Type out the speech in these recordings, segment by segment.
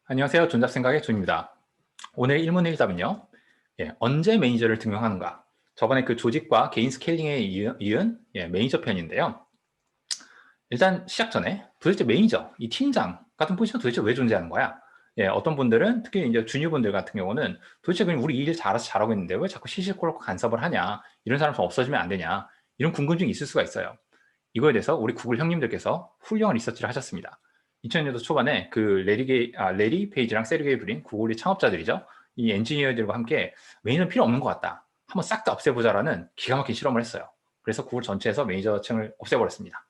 안녕하세요. 존잡생각의 존입니다. 오늘 1문 1답은요. 언제 매니저를 등용하는가? 저번에 그 조직과 개인 스케일링에 이은 매니저 편인데요. 일단 시작 전에 도대체 매니저, 이 팀장 같은 포지션 도대체 왜 존재하는 거야? 어떤 분들은 특히 이제 주니어분들 같은 경우는 도대체 그냥 우리 일 알아서 잘하고 있는데 왜 자꾸 시시콜콜 간섭을 하냐? 이런 사람 좀 없어지면 안 되냐? 이런 궁금증이 있을 수가 있어요. 이거에 대해서 우리 구글 형님들께서 훌륭한 리서치를 하셨습니다. 2000년도 초반에 그 레리 페이지랑 세르게이 브린 구글의 창업자들이죠. 이 엔지니어들과 함께 매니저는 필요 없는 것 같다. 한번 싹 다 없애보자라는 기가 막힌 실험을 했어요. 그래서 구글 전체에서 매니저층을 없애버렸습니다.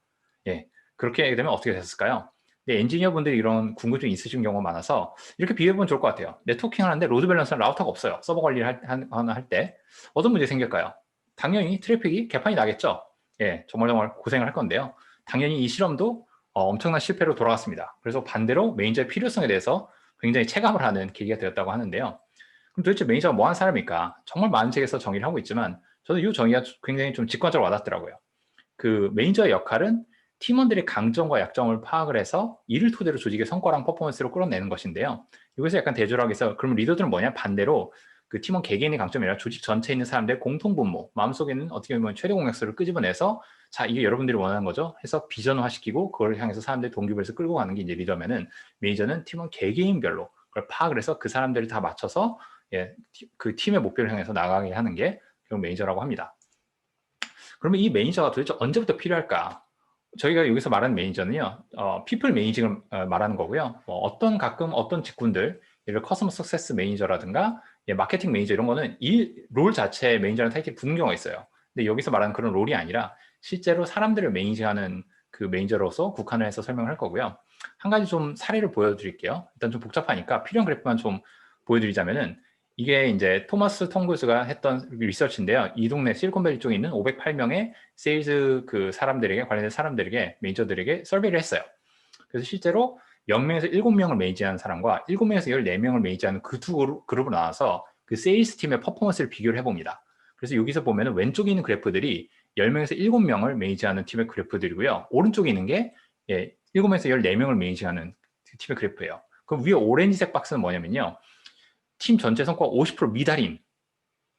예, 그렇게 되면 어떻게 됐을까요? 네, 엔지니어분들이 이런 궁금증이 있으신 경우가 많아서 이렇게 비교해보면 좋을 것 같아요. 네트워킹 하는데 로드 밸런스는 라우터가 없어요. 서버 관리를 할 때 어떤 문제 생길까요? 당연히 트래픽이 개판이 나겠죠. 정말 고생을 할 건데요. 당연히 이 실험도 엄청난 실패로 돌아갔습니다. 그래서 반대로 매니저의 필요성에 대해서 굉장히 체감을 하는 계기가 되었다고 하는데요. 그럼 도대체 매니저가 뭐 하는 사람일까? 정말 많은 책에서 정의를 하고 있지만 저는 이 정의가 굉장히 좀 직관적으로 와닿더라고요. 그 매니저의 역할은 팀원들의 강점과 약점을 파악을 해서 이를 토대로 조직의 성과랑 퍼포먼스로 끌어내는 것인데요. 이것을 약간 대조하기 위해서 그럼 리더들은 뭐냐? 반대로 그 팀원 개개인의 강점이 아니라 조직 전체에 있는 사람들의 공통분모, 마음속에는 어떻게 보면 최대 공약수를 끄집어내서 자, 이게 여러분들이 원하는 거죠? 해서 비전화시키고 그걸 향해서 사람들의 동기부여해서 끌고 가는 게 이제 리더면은 매니저는 팀원 개개인별로 그걸 파악을 해서 그 사람들을 다 맞춰서 그 팀의 목표를 향해서 나가게 하는 게 결국 매니저라고 합니다. 그러면 이 매니저가 도대체 언제부터 필요할까? 저희가 여기서 말하는 매니저는요, 피플 매니징을 말하는 거고요. 가끔 어떤 직군들, 예를 들어 커스터머 석세스 매니저라든가, 마케팅 매니저 이런 거는 이 롤 자체에 매니저라는 타이틀이 붙는 경우가 있어요. 근데 여기서 말하는 그런 롤이 아니라 실제로 사람들을 매니징하는 그 매니저로서 국한을 해서 설명을 할 거고요. 한 가지 좀 사례를 보여드릴게요. 일단 좀 복잡하니까 필요한 그래프만 좀 보여드리자면은 이게 이제 토마스 텅구스가 했던 리서치인데요. 이 동네 실리콘밸리 쪽에 있는 508명의 세일즈 그 사람들에게 관련된 사람들에게 매니저들에게 서베이를 했어요. 그래서 실제로 0명에서 7명을 매니지하는 사람과 7명에서 14명을 매니지하는 그 두 그룹으로 나와서 그 세일스 팀의 퍼포먼스를 비교를 해봅니다. 그래서 여기서 보면은 왼쪽에 있는 그래프들이 10명에서 7명을 매니지하는 팀의 그래프들이고요. 오른쪽에 있는 게 7명에서 14명을 매니지하는 팀의 그래프예요. 그럼 위에 오렌지색 박스는 뭐냐면요. 팀 전체 성과 50% 미달인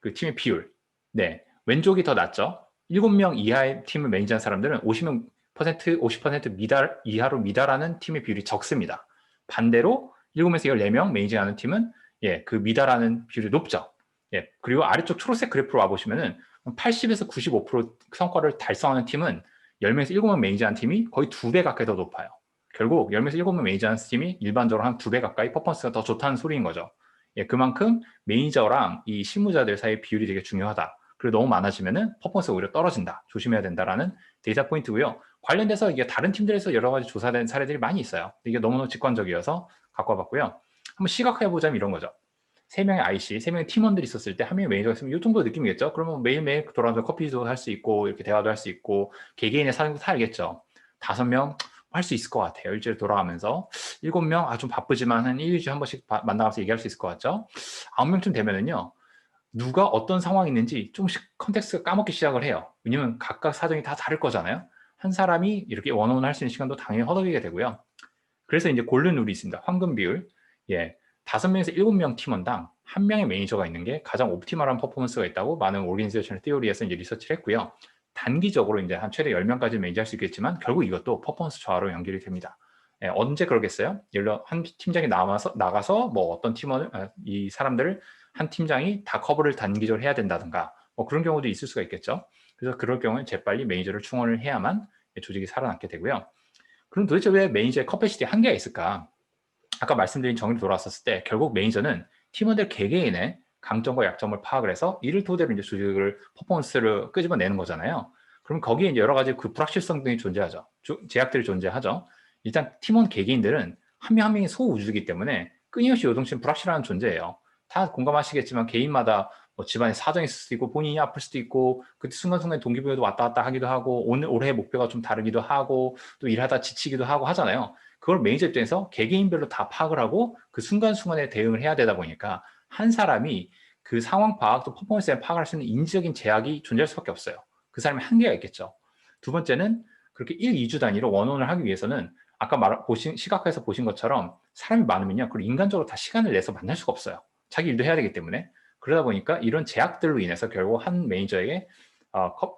그 팀의 비율. 네. 왼쪽이 더 낫죠. 7명 이하의 팀을 매니지하는 사람들은 50% 미달 이하로 미달하는 팀의 비율이 적습니다. 반대로 7에서 14명 매니지하는 팀은 그 미달하는 비율이 높죠. 그리고 아래쪽 초록색 그래프로 와 보시면은 80에서 95% 성과를 달성하는 팀은 10명에서 7명 매니지하는 팀이 거의 2배 가까이 더 높아요. 결국 10명에서 7명 매니지하는 팀이 일반적으로 한 2배 가까이 퍼포먼스가 더 좋다는 소리인 거죠. 그만큼 매니저랑 이 실무자들 사이의 비율이 되게 중요하다. 그리고 너무 많아지면은 퍼포먼스가 오히려 떨어진다. 조심해야 된다라는 데이터 포인트고요. 관련돼서 이게 다른 팀들에서 여러 가지 조사된 사례들이 많이 있어요. 이게 너무너무 직관적이어서 갖고 와봤고요. 한번 시각화해 보자면 이런 거죠. 3명의 IC, 3명의 팀원들이 있었을 때 한 명의 매니저가 있으면 이 정도 느낌이겠죠. 그러면 매일매일 돌아가면서 커피도 할 수 있고 이렇게 대화도 할 수 있고 개개인의 삶도 살겠죠. 5명 할 수 있을 것 같아요. 일주일 돌아가면서 7명 좀 바쁘지만 한 1, 2주에 한 번씩 만나가면서 얘기할 수 있을 것 같죠. 9명쯤 되면은요. 누가 어떤 상황이 있는지 조금씩 컨텍스트가 까먹기 시작을 해요. 왜냐면 각각 사정이 다 다를 거잖아요. 한 사람이 이렇게 원어원 할 수 있는 시간도 당연히 허덕이게 되고요. 그래서 이제 골든 룰이 있습니다. 황금 비율. 5명에서 7명 팀원당 1명의 매니저가 있는 게 가장 옵티멀한 퍼포먼스가 있다고 많은 오르가니제이션 티오리에서 이제 리서치를 했고요. 단기적으로 이제 한 최대 10명까지 매니지할 수 있겠지만 결국 이것도 퍼포먼스 저하로 연결이 됩니다. 언제 그러겠어요? 예를 들어 한 팀장이 나가서 뭐 어떤 팀원을 이 사람들을 한 팀장이 다 커버를 단기적으로 해야 된다든가 뭐 그런 경우도 있을 수가 있겠죠. 그래서 그럴 경우에 재빨리 매니저를 충원을 해야만 조직이 살아남게 되고요. 그럼 도대체 왜 매니저의 커패시티에 한계가 있을까? 아까 말씀드린 정의로 돌아왔었을 때 결국 매니저는 팀원들 개개인의 강점과 약점을 파악을 해서 이를 토대로 이제 조직을 퍼포먼스를 끄집어내는 거잖아요. 그럼 거기에 이제 여러 가지 그 불확실성 등이 존재하죠. 제약들이 존재하죠. 일단 팀원 개개인들은 한 명 한 명이 소우주이기 때문에 끊임없이 요동치는 불확실한 존재예요. 다 공감하시겠지만 개인마다 뭐 집안에 사정이 있을 수도 있고 본인이 아플 수도 있고 그때 순간순간 동기부여도 왔다 갔다 하기도 하고 올해 목표가 좀 다르기도 하고 또 일하다 지치기도 하고 하잖아요. 그걸 매니저 입장에서 개개인별로 다 파악을 하고 그 순간순간에 대응을 해야 되다 보니까 한 사람이 그 상황 파악 또 퍼포먼스에 파악할 수 있는 인지적인 제약이 존재할 수밖에 없어요. 그 사람의 한계가 있겠죠. 두 번째는 그렇게 1, 2주 단위로 원원을 하기 위해서는 아까 시각화해서 보신 것처럼 사람이 많으면요. 그걸 인간적으로 다 시간을 내서 만날 수가 없어요. 자기 일도 해야 되기 때문에. 그러다 보니까 이런 제약들로 인해서 결국 한 매니저에게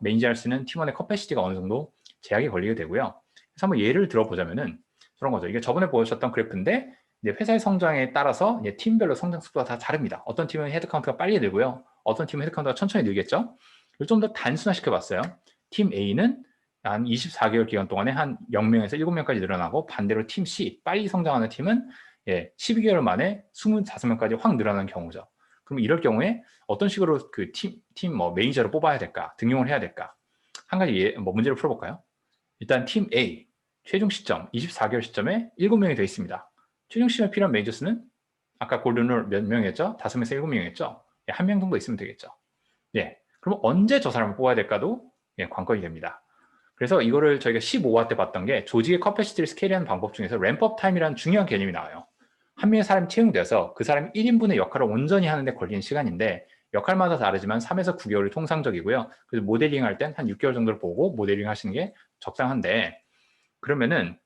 매니저할 수 있는 팀원의 커패시티가 어느 정도 제약이 걸리게 되고요. 그래서 한번 예를 들어보자면은 그런 거죠. 이게 저번에 보여주셨던 그래프인데 이제 회사의 성장에 따라서 이제 팀별로 성장 속도가 다 다릅니다. 어떤 팀은 헤드카운트가 빨리 늘고요. 어떤 팀은 헤드카운트가 천천히 늘겠죠. 이걸 좀 더 단순화시켜 봤어요. 팀 A는 한 24개월 기간 동안에 한 0명에서 7명까지 늘어나고 반대로 팀 C, 빨리 성장하는 팀은 12개월 만에 25명까지 확 늘어나는 경우죠. 그럼 이럴 경우에 어떤 식으로 그 팀 매니저를 뽑아야 될까? 등용을 해야 될까? 한 가지 문제를 풀어볼까요? 일단 팀 A, 최종 시점 24개월 시점에 7명이 되어 있습니다. 최종 시점에 필요한 매니저 수는 아까 골든룰 몇 명이었죠? 5명에서 7명이었죠? 1명 정도 있으면 되겠죠. 그럼 언제 저 사람을 뽑아야 될까도 관건이 됩니다. 그래서 이거를 저희가 15화 때 봤던 게 조직의 커패시티를 스케일하는 방법 중에서 램프업 타임이라는 중요한 개념이 나와요. 한 명의 사람이 채용돼서 그 사람이 1인분의 역할을 온전히 하는데 걸리는 시간인데 역할마다 다르지만 3에서 9개월이 통상적이고요. 그래서 모델링 할 땐 한 6개월 정도를 보고 모델링 하시는 게 적당한데 그러면은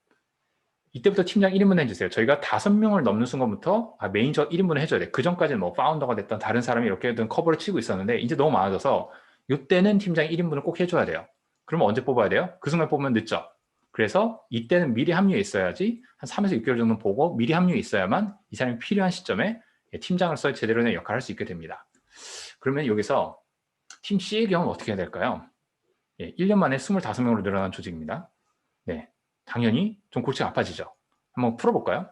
이때부터 팀장 1인분 해주세요. 저희가 5명을 넘는 순간부터 매니저 1인분을 해줘야 돼. 그 전까지는 뭐 파운더가 됐던 다른 사람이 이렇게든 커버를 치고 있었는데 이제 너무 많아져서 이때는 팀장 1인분을 꼭 해줘야 돼요. 그러면 언제 뽑아야 돼요? 그 순간 뽑으면 늦죠. 그래서 이때는 미리 합류해 있어야지 한 3에서 6개월 정도 보고 미리 합류해 있어야만 이 사람이 필요한 시점에 팀장으로서 제대로 된 역할을 할 수 있게 됩니다. 그러면 여기서 팀 C의 경우는 어떻게 해야 될까요? 1년 만에 25명으로 늘어난 조직입니다. 당연히 좀 골치가 아파지죠. 한번 풀어볼까요?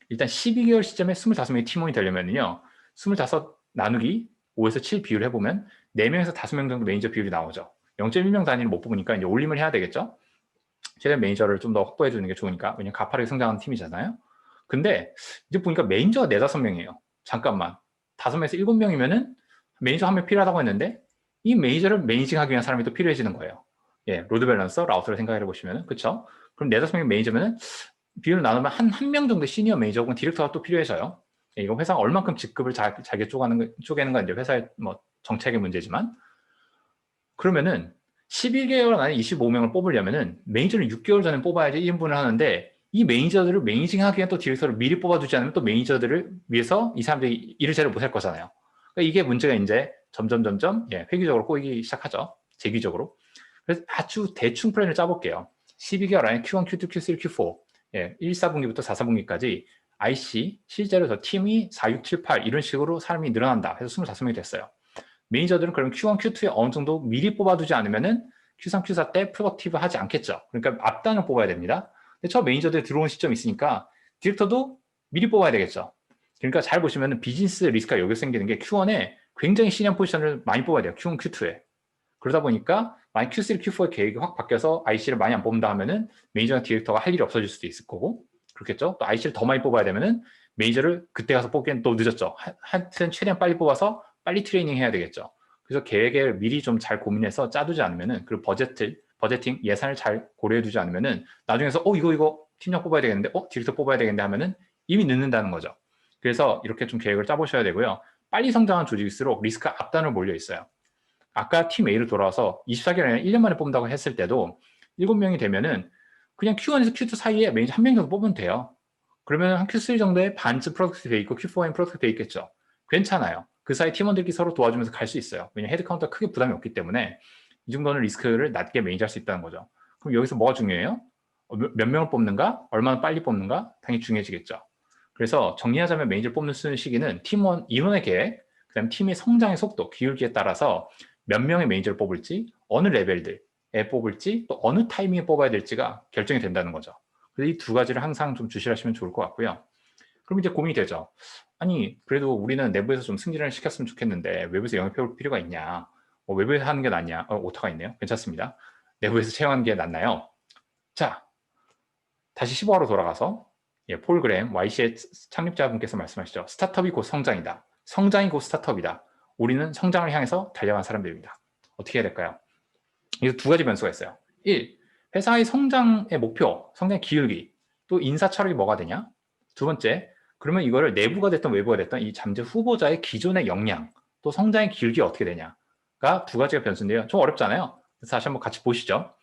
일단 12개월 시점에 25명의 팀원이 되려면요. 25 나누기 5에서 7 비율을 해보면 4명에서 5명 정도 매니저 비율이 나오죠. 0.1명 단위를 못 뽑으니까 이제 올림을 해야 되겠죠. 최대한 매니저를 좀 더 확보해 주는 게 좋으니까. 왜냐면 가파르게 성장하는 팀이잖아요. 근데 이제 보니까 매니저가 4, 5명이에요. 잠깐만. 5명에서 7명이면은 매니저 한 명 필요하다고 했는데 이 매니저를 매니징하기 위한 사람이 또 필요해지는 거예요. 로드 밸런서, 라우터를 생각해 보시면은 그렇죠? 그럼 4, 5명의 매니저면은 비율을 나누면 한 명 정도 시니어 매니저 혹은 디렉터가 또 필요해져요. 이거 회사가 얼만큼 직급을 잘게 쪼개는 건 이제 회사의 뭐 정책의 문제지만 그러면은 11개월 안에 25명을 뽑으려면은 매니저를 6개월 전에 뽑아야지 1인분을 하는데 이 매니저들을 매니징하기 위한 또 디렉터를 미리 뽑아두지 않으면 또 매니저들을 위해서 이 사람들이 일을 제대로 못할 거잖아요. 그러니까 이게 문제가 이제 점점 회귀적으로 꼬이기 시작하죠. 재기적으로. 그래서 아주 대충 플랜을 짜볼게요. 12개월 안에 Q1, Q2, Q3, Q4 1, 4분기부터 4, 4분기까지 IC 실제로 저 팀이 4, 6, 7, 8 이런 식으로 사람이 늘어난다 해서 25명이 됐어요. 매니저들은 그럼 Q1, Q2에 어느 정도 미리 뽑아두지 않으면은 Q3, Q4 때 프로덕티브 하지 않겠죠. 그러니까 앞단을 뽑아야 됩니다. 근데 저 매니저들 들어온 시점이 있으니까 디렉터도 미리 뽑아야 되겠죠. 그러니까 잘 보시면 비즈니스 리스크가 여기서 생기는 게 Q1에 굉장히 시니어 포지션을 많이 뽑아야 돼요. Q1, Q2에. 그러다 보니까 만약 Q3, Q4의 계획이 확 바뀌어서 IC를 많이 안 뽑는다 하면은 매니저나 디렉터가 할 일이 없어질 수도 있을 거고 그렇겠죠. 또 IC를 더 많이 뽑아야 되면은 매니저를 그때 가서 뽑기엔 또 늦었죠. 하여튼 최대한 빨리 뽑아서 빨리 트레이닝 해야 되겠죠. 그래서 계획을 미리 좀 잘 고민해서 짜두지 않으면은 그리고 버제팅 예산을 잘 고려해 두지 않으면은 나중에서 이거 팀장 뽑아야 되겠는데 디렉터 뽑아야 되겠는데 하면은 이미 늦는다는 거죠. 그래서 이렇게 좀 계획을 짜보셔야 되고요. 빨리 성장한 조직일수록 리스크가 앞단으로 몰려 있어요. 아까 팀 A를 돌아와서 24개월 안에 1년 만에 뽑는다고 했을 때도 7명이 되면은 그냥 Q1에서 Q2 사이에 매니저 한 명 정도 뽑으면 돼요. 그러면 한 Q3 정도에 반쯤 프로덕트 돼 있고 Q4엔 프로덕트 돼 있겠죠. 괜찮아요. 그 사이 팀원들끼리 서로 도와주면서 갈 수 있어요. 왜냐면 헤드카운트가 크게 부담이 없기 때문에 이 정도는 리스크를 낮게 매니지할 수 있다는 거죠. 그럼 여기서 뭐가 중요해요? 몇 명을 뽑는가? 얼마나 빨리 뽑는가? 당연히 중요해지겠죠. 그래서 정리하자면 매니저를 뽑는 쓰는 시기는 팀원 인원의 계획, 그다음 팀의 성장의 속도, 기울기에 따라서 몇 명의 매니저를 뽑을지, 어느 레벨들에 뽑을지, 또 어느 타이밍에 뽑아야 될지가 결정이 된다는 거죠. 그래서 이 두 가지를 항상 좀 주시하시면 좋을 것 같고요. 그럼 이제 고민이 되죠. 아니 그래도 우리는 내부에서 좀 승진을 시켰으면 좋겠는데 외부에서 영입해 올 필요가 있냐? 외부에서 하는 게 낫냐? 오타가 있네요. 괜찮습니다. 내부에서 채용하는 게 낫나요? 자, 다시 15화로 돌아가서 폴 그램 YC의 창립자분께서 말씀하시죠. 스타트업이 곧 성장이다. 성장이 곧 스타트업이다. 우리는 성장을 향해서 달려간 사람들입니다. 어떻게 해야 될까요? 여기서 두 가지 변수가 있어요. 1. 회사의 성장의 목표, 성장의 기울기, 또 인사 철학이 뭐가 되냐? 두 번째, 그러면 이거를 내부가 됐든 외부가 됐든 이 잠재 후보자의 기존의 역량, 또 성장의 기울기가 어떻게 되냐가 두 가지가 변수인데요. 좀 어렵잖아요. 그래서 다시 한번 같이 보시죠.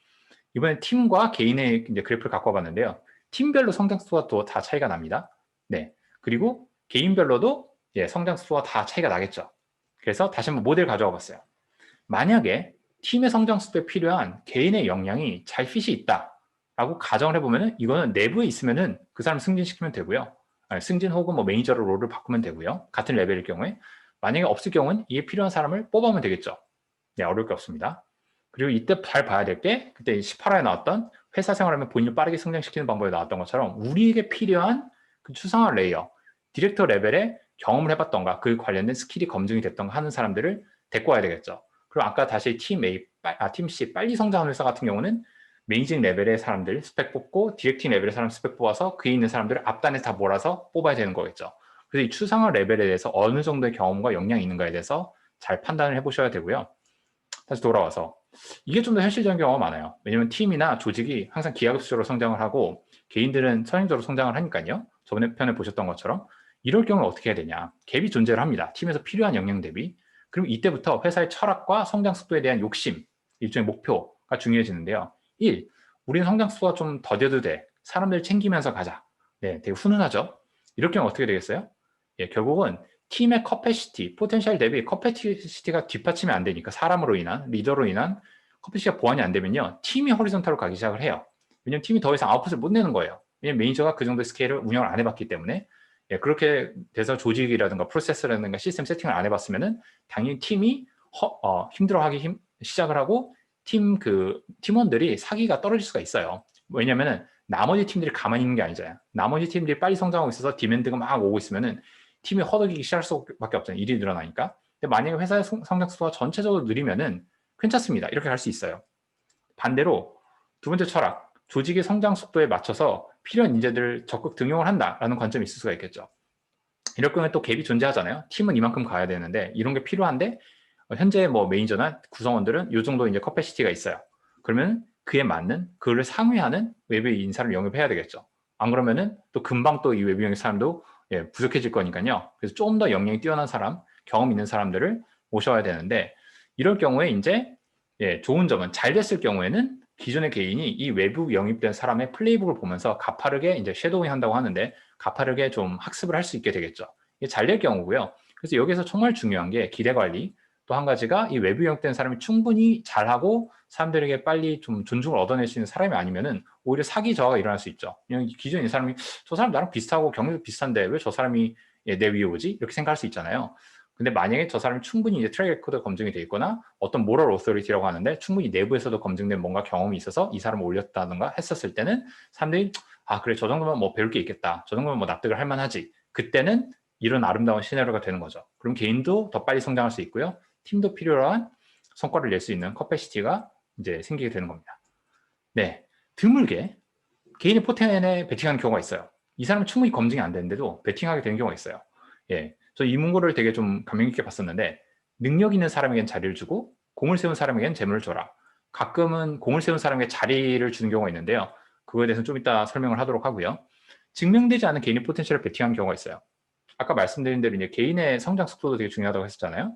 이번엔 팀과 개인의 이제 그래프를 갖고 와봤는데요. 팀별로 성장 속도가 또 다 차이가 납니다. 네. 그리고 개인별로도 성장 속도가 다 차이가 나겠죠. 그래서 다시 한번 모델 가져와 봤어요. 만약에 팀의 성장 속도에 필요한 개인의 역량이 잘 핏이 있다라고 가정을 해보면은 이거는 내부에 있으면은 그 사람 승진시키면 되고요. 승진 혹은 뭐 매니저로 롤을 바꾸면 되고요. 같은 레벨일 경우에. 만약에 없을 경우는 이게 필요한 사람을 뽑아오면 되겠죠. 네, 어려울 게 없습니다. 그리고 이때 잘 봐야 될 게 그때 18화에 나왔던 회사 생활하면 본인을 빠르게 성장시키는 방법에 나왔던 것처럼 우리에게 필요한 그 추상화 레이어, 디렉터 레벨의 경험을 해봤던가 그 관련된 스킬이 검증이 됐던가 하는 사람들을 데리고 와야 되겠죠. 그리고 아까 다시 팀 C 빨리 성장하는 회사 같은 경우는 매니징 레벨의 사람들 스펙 뽑고 디렉팅 레벨의 사람 스펙 뽑아서 그에 있는 사람들을 앞단에 다 몰아서 뽑아야 되는 거겠죠. 그래서 이 추상화 레벨에 대해서 어느 정도의 경험과 역량이 있는가에 대해서 잘 판단을 해보셔야 되고요. 다시 돌아와서 이게 좀 더 현실적인 경우가 많아요. 왜냐면 팀이나 조직이 항상 기하급수적으로 성장을 하고 개인들은 선행적으로 성장을 하니까요. 저번에 편에 보셨던 것처럼 이럴 경우는 어떻게 해야 되냐. 갭이 존재를 합니다. 팀에서 필요한 역량 대비. 그럼 이때부터 회사의 철학과 성장 속도에 대한 욕심, 일종의 목표가 중요해지는데요. 1. 우리는 성장 속도가 좀 더뎌도 돼. 사람들 챙기면서 가자. 네, 되게 훈훈하죠. 이럴 경우 어떻게 되겠어요? 결국은 팀의 커패시티, 포텐셜 대비 커패시티가 뒷받침이 안 되니까 사람으로 인한, 리더로 인한 커패시티가 보완이 안 되면요. 팀이 허리zon탈로 가기 시작을 해요. 왜냐면 팀이 더 이상 아웃풋을 못 내는 거예요. 왜냐면 매니저가 그 정도의 스케일을 운영을 안 해봤기 때문에 그렇게 돼서 조직이라든가 프로세스라든가 시스템 세팅을 안 해봤으면은 당연히 팀이 힘들어하기 시작을 하고 팀원들이 사기가 떨어질 수가 있어요. 왜냐면은 나머지 팀들이 가만히 있는 게 아니잖아요. 나머지 팀들이 빨리 성장하고 있어서 디맨드가 막 오고 있으면은 팀이 허덕이기 시작할 수밖에 없잖아요. 일이 늘어나니까. 근데 만약에 회사의 성장 속도가 전체적으로 느리면은 괜찮습니다. 이렇게 갈 수 있어요. 반대로 두 번째 철학, 조직의 성장 속도에 맞춰서 필요한 인재들을 적극 등용을 한다라는 관점이 있을 수가 있겠죠. 이럴 경우에 또 갭이 존재하잖아요. 팀은 이만큼 가야 되는데 이런 게 필요한데 현재 뭐 매니저나 구성원들은 이 정도 이제 커패시티가 있어요. 그러면 그에 맞는 그를 상회하는 외부 인사를 영입해야 되겠죠. 안 그러면은 또 금방 또 이 외부 영입 사람도 부족해질 거니까요. 그래서 좀 더 역량이 뛰어난 사람, 경험 있는 사람들을 모셔야 되는데 이럴 경우에 이제 좋은 점은 잘 됐을 경우에는 기존의 개인이 이 외부 영입된 사람의 플레이북을 보면서 가파르게 이제 섀도우잉 한다고 하는데 가파르게 좀 학습을 할 수 있게 되겠죠. 이게 잘 될 경우고요. 그래서 여기서 정말 중요한 게 기대 관리. 또 한 가지가 이 외부 영입된 사람이 충분히 잘하고 사람들에게 빨리 좀 존중을 얻어낼 수 있는 사람이 아니면은 오히려 사기 저하가 일어날 수 있죠. 그냥 기존에 이 사람이 저 사람 나랑 비슷하고 경력도 비슷한데 왜 저 사람이 내 위에 오지? 이렇게 생각할 수 있잖아요. 근데 만약에 저 사람이 충분히 이제 트랙 레코드 검증이 돼 있거나 어떤 모럴 오서리티라고 하는데 충분히 내부에서도 검증된 뭔가 경험이 있어서 이 사람을 올렸다든가 했었을 때는 사람들이 아 그래 저 정도면 뭐 배울 게 있겠다. 저 정도면 뭐 납득을 할 만하지. 그때는 이런 아름다운 시나리오가 되는 거죠. 그럼 개인도 더 빨리 성장할 수 있고요. 팀도 필요한 성과를 낼 수 있는 커패시티가 이제 생기게 되는 겁니다. 네, 드물게 개인의 포텐에 베팅하는 경우가 있어요. 이 사람은 충분히 검증이 안 되는데도 베팅하게 되는 경우가 있어요. 저 이 문구를 되게 좀 감명 깊게 봤었는데 능력 있는 사람에겐 자리를 주고 공을 세운 사람에겐 재물을 줘라. 가끔은 공을 세운 사람에게 자리를 주는 경우가 있는데요. 그거에 대해서는 좀 이따 설명을 하도록 하고요. 증명되지 않은 개인의 포텐셜을 베팅하는 경우가 있어요. 아까 말씀드린 대로 이제 개인의 성장 속도도 되게 중요하다고 했었잖아요.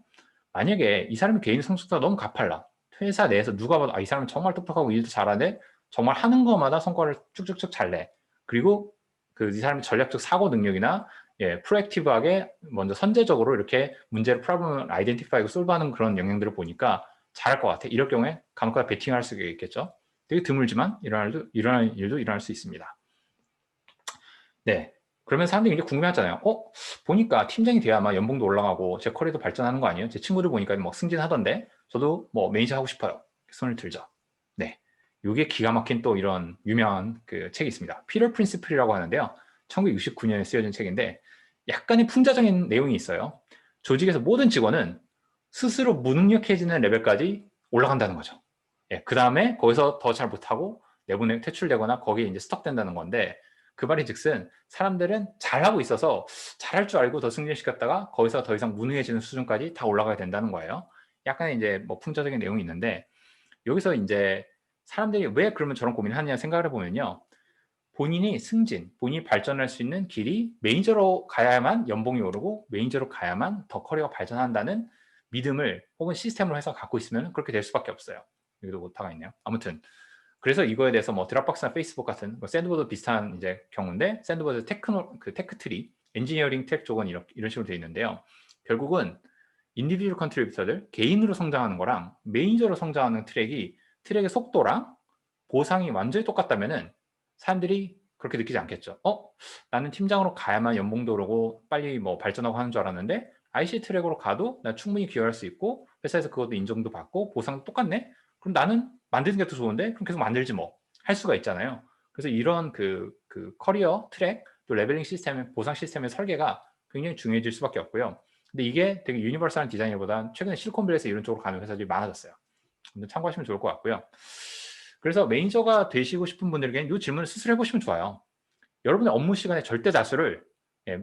만약에 이 사람의 개인 성장 속도가 너무 가팔라. 회사 내에서 누가 봐도 이 사람은 정말 똑똑하고 일도 잘하네. 정말 하는 것마다 성과를 쭉쭉쭉 잘 내. 그리고 이 사람의 전략적 사고 능력이나 프로액티브하게 먼저 선제적으로 이렇게 문제를 프로블럼을 아이덴티파이고 솔브하는 그런 영역들을 보니까 잘할 것 같아. 이럴 경우에 간혹가다 베팅할 수 있겠죠. 되게 드물지만 일어날 일도 일어날 수 있습니다. 네. 그러면 사람들이 이제 궁금해하잖아요. 보니까 팀장이 돼야만 연봉도 올라가고 제 커리어도 발전하는 거 아니에요? 제 친구들 보니까 뭐 승진하던데 저도 뭐 매니저 하고 싶어요. 손을 들죠. 네. 이게 기가 막힌 또 이런 유명한 그 책이 있습니다. 피터 프린시플이라고 하는데요. 1969년에 쓰여진 책인데 약간의 풍자적인 내용이 있어요. 조직에서 모든 직원은 스스로 무능력해지는 레벨까지 올라간다는 거죠. 그 다음에 거기서 더 잘 못하고 내보내 퇴출되거나 거기에 이제 스톱된다는 건데 그 말이 즉슨 사람들은 잘하고 있어서 잘할 줄 알고 더 승진시켰다가 거기서 더 이상 무능해지는 수준까지 다 올라가야 된다는 거예요. 약간의 이제 뭐 풍자적인 내용이 있는데 여기서 이제 사람들이 왜 그러면 저런 고민을 하느냐 생각을 해보면요. 본인이 승진, 본인이 발전할 수 있는 길이 매니저로 가야만 연봉이 오르고 매니저로 가야만 더 커리어가 발전한다는 믿음을 혹은 시스템으로 해서 갖고 있으면 그렇게 될 수밖에 없어요. 여기도 오타가 있네요. 아무튼 그래서 이거에 대해서 뭐 드랍박스나 페이스북 같은 뭐 샌드보드 비슷한 이제 경우인데 샌드보드 테크 트리, 엔지니어링 트랙 쪽은 이런 식으로 되어 있는데요. 결국은 인디비주얼 컨트리뷰터들 개인으로 성장하는 거랑 매니저로 성장하는 트랙의 속도랑 보상이 완전히 똑같다면은 사람들이 그렇게 느끼지 않겠죠. 나는 팀장으로 가야만 연봉도 오르고 빨리 뭐 발전하고 하는 줄 알았는데 IC 트랙으로 가도 나 충분히 기여할 수 있고 회사에서 그것도 인정도 받고 보상도 똑같네? 그럼 나는 만드는 게 더 좋은데? 그럼 계속 만들지 뭐. 할 수가 있잖아요. 그래서 이런 그 커리어 트랙 또 레벨링 시스템, 보상 시스템의 설계가 굉장히 중요해질 수밖에 없고요. 근데 이게 되게 유니버설한 디자인보다는 최근에 실리콘밸리에서 이런 쪽으로 가는 회사들이 많아졌어요. 참고하시면 좋을 것 같고요. 그래서 매니저가 되시고 싶은 분들에게는 이 질문을 스스로 해보시면 좋아요. 여러분의 업무 시간의 절대 다수를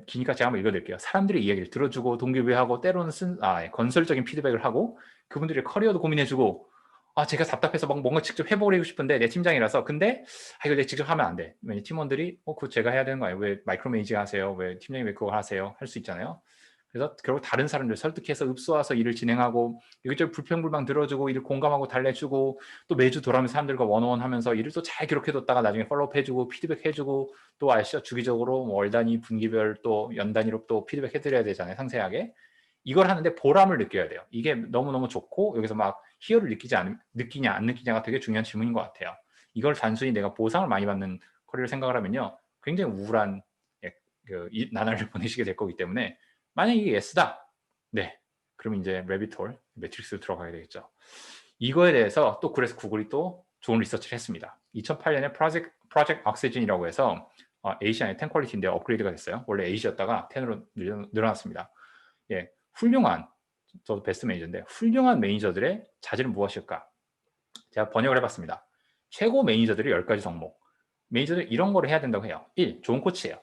기니까 제가 한번 읽어드릴게요. 사람들의 이야기를 들어주고 동기부여하고 때로는 건설적인 피드백을 하고 그분들의 커리어도 고민해주고 제가 답답해서 막 뭔가 직접 해보고 싶은데 내 팀장이라서 근데 이거 내가 직접 하면 안 돼. 왜냐면 팀원들이 그거 제가 해야 되는 거 아니에요? 왜 마이크로 매니징 하세요? 왜 팀장님 왜 그거 하세요? 할 수 있잖아요. 그래서 결국 다른 사람들 설득해서 읍소와서 일을 진행하고 이것저것 불평불만 들어주고 일을 공감하고 달래주고 또 매주 돌아오면서 사람들과 원어원 하면서 일을 또 잘 기록해뒀다가 나중에 팔로우업 해주고 피드백 해주고 또 아시죠? 주기적으로 뭐 월 단위, 분기별 또 연 단위로 또 피드백 해드려야 되잖아요. 상세하게. 이걸 하는데 보람을 느껴야 돼요. 이게 너무너무 좋고 여기서 막 희열을 느끼냐 안 느끼냐가 되게 중요한 질문인 것 같아요. 이걸 단순히 내가 보상을 많이 받는 커리어를 생각을 하면요. 굉장히 우울한 나날을 보내시게 될 거기 때문에 만약에 이게 예스다. 네. 그럼 이제 레비톨, 매트릭스로 들어가게 되겠죠. 이거에 대해서 또 그래서 구글이 또 좋은 리서치를 했습니다. 2008년에 프로젝트 옥시즌이라고 해서 에이시안의 10 퀄리티인데 업그레이드가 됐어요. 원래 8이었다가 10으로 늘어났습니다. 예, 저도 베스트 매니저인데 훌륭한 매니저들의 자질은 무엇일까? 제가 번역을 해봤습니다. 최고 매니저들의 10가지 덕목. 매니저들 이런 거를 해야 된다고 해요. 1. 좋은 코치예요.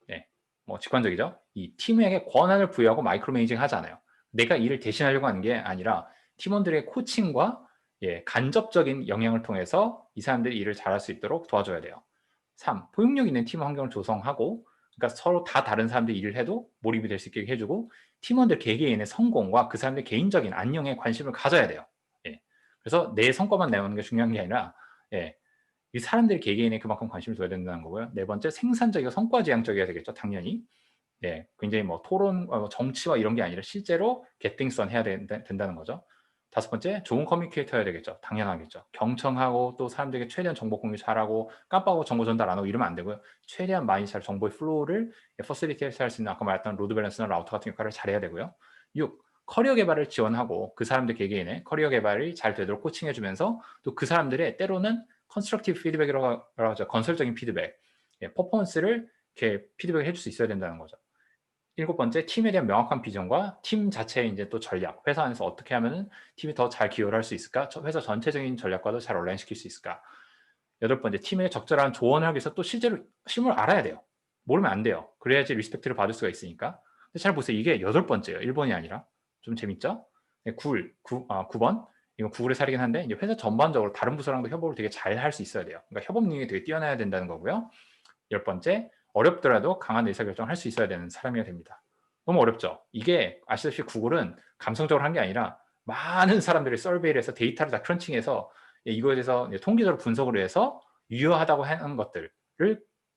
네, 뭐 직관적이죠. 이 팀에게 권한을 부여하고 마이크로 매니징 하잖아요. 내가 일을 대신하려고 하는 게 아니라 팀원들의 코칭과 간접적인 영향을 통해서 이 사람들이 일을 잘할 수 있도록 도와줘야 돼요. 3. 포용력 있는 팀 환경을 조성하고 그러니까 서로 다 다른 사람들이 일을 해도 몰입이 될 수 있게 해주고 팀원들 개개인의 성공과 그 사람들 개인적인 안녕에 관심을 가져야 돼요. 그래서 내 성과만 내는 게 중요한 게 아니라 이 사람들 개개인에 그만큼 관심을 둬야 된다는 거고요. 네 번째, 생산적이고 성과지향적이어야 되겠죠. 당연히. 굉장히 뭐 토론, 정치와 이런 게 아니라 실제로 getting 해야 된다는 거죠. 5번째, 좋은 커뮤니케이터여야 되겠죠. 당연하겠죠. 경청하고 또 사람들에게 최대한 정보 공유 잘하고 깜빡하고 정보 전달 안 하고 이러면 안 되고요. 최대한 많이 잘 정보의 플로우를 퍼실리테이트 할 수 있는 아까 말했던 로드 밸런스나 라우터 같은 역할을 잘해야 되고요. 6. 커리어 개발을 지원하고 그 사람들 개개인의 커리어 개발이 잘 되도록 코칭해주면서 또 그 사람들의 때로는 컨스트럭티브 피드백이라고 하죠. 건설적인 피드백, 퍼포먼스를 이렇게 피드백을 해줄 수 있어야 된다는 거죠. 7번째, 팀에 대한 명확한 비전과 팀 자체의 이제 또 전략, 회사 안에서 어떻게 하면은 팀이 더 잘 기여를 할 수 있을까? 회사 전체적인 전략과도 잘 온라인시킬 수 있을까? 8번째, 팀에 적절한 조언을 하기 위해서 또 실제로 실무를 알아야 돼요. 모르면 안 돼요. 그래야지 리스펙트를 받을 수가 있으니까. 근데 잘 보세요. 이게 8번째예요. 1번이 아니라. 좀 재밌죠? 9번. 이건 구글의 사례긴 한데 이제 회사 전반적으로 다른 부서랑도 협업을 되게 잘 할 수 있어야 돼요. 그러니까 협업 능력이 되게 뛰어나야 된다는 거고요. 10번째, 어렵더라도 강한 의사결정을 할 수 있어야 되는 사람이어야 됩니다. 너무 어렵죠? 이게 아시다시피 구글은 감성적으로 한 게 아니라 많은 사람들의 서베이를 해서 데이터를 다 크런칭해서 이거에 대해서 통계적으로 분석을 해서 유효하다고 하는 것들을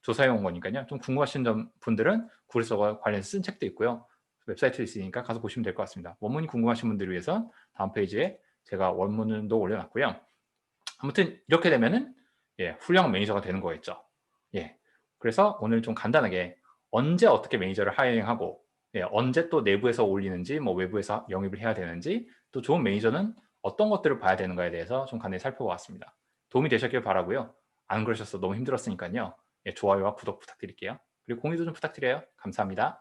조사해 온 거니까요. 좀 궁금하신 분들은 구글에서 관련해서 쓴 책도 있고요. 웹사이트도 있으니까 가서 보시면 될 것 같습니다. 원문이 궁금하신 분들을 위해서 다음 페이지에 제가 원문도 올려놨고요. 아무튼 이렇게 되면은 훌륭한 매니저가 되는 거겠죠. 그래서 오늘 좀 간단하게 언제 어떻게 매니저를 하이링하고 언제 또 내부에서 올리는지 뭐 외부에서 영입을 해야 되는지 또 좋은 매니저는 어떤 것들을 봐야 되는가에 대해서 좀 간단히 살펴보았습니다. 도움이 되셨길 바라고요. 안 그러셔서 너무 힘들었으니까요. 좋아요와 구독 부탁드릴게요. 그리고 공유도 좀 부탁드려요. 감사합니다.